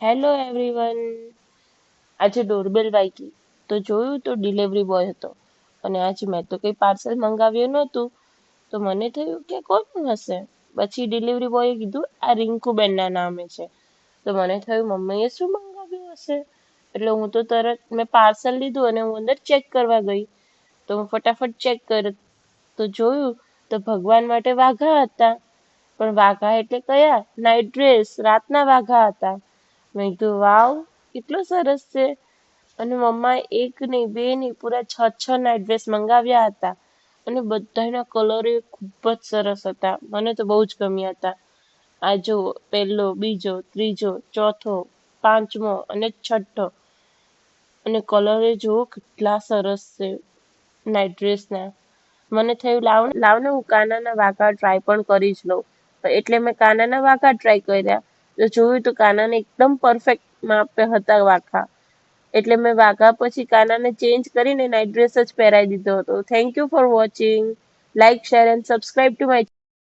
Hello everyone. આજે doorbell વાગી તો જોયું તો ડિલિવરી બોય હતો અને આજે મેં તો કંઈ પાર્સલ મંગાવ્યું નહોતું તો મને થયું કે કોનું હશે. પછી ડિલિવરી બોયે કીધું આ રિંકુબેનના નામે છે. તો મને થયું મમ્મીએ શું મંગાવ્યું હશે. એટલે હું તો તરત મેં પાર્સલ લીધું અને હું અંદર ચેક કરવા ગઈ. તો હું ફટાફટ ચેક કર્યું તો જોયું તો ભગવાન માટે વાઘા હતા. પણ વાઘા એટલે કયા? નાઈટ ડ્રેસ, રાતના વાઘા હતા. મેં કીધું વાવ, કેટલો સરસ છે. અને મમ્માએ એક નહીં, બે નહીં, પૂરા 6 નાઈટ ડ્રેસ મંગાવ્યા હતા. અને બધાના કલર ખૂબ જ સરસ હતા. મને તો બહુ જ ગમ્યા હતા. આ જો પહેલો, બીજો, ત્રીજો, ચોથો, પાંચમો અને છઠ્ઠો. અને કલર જુઓ કેટલા સરસ છે નાઈટ ડ્રેસના. મને થયું લાવને હું કાનાના વાઘા ટ્રાય પણ કરી જ લઉં. એટલે મેં કાનાના વાઘા ટ્રાય કર્યા તો જોયું તો કાનાને એકદમ પરફેક્ટ માપે હતા વાઘા. એટલે મેં વાઘા પછી કાનાને ચેન્જ કરીને નાઈટ ડ્રેસ જ પહેરાવી દીધો હતો. Thank you for watching. Like, share and subscribe to my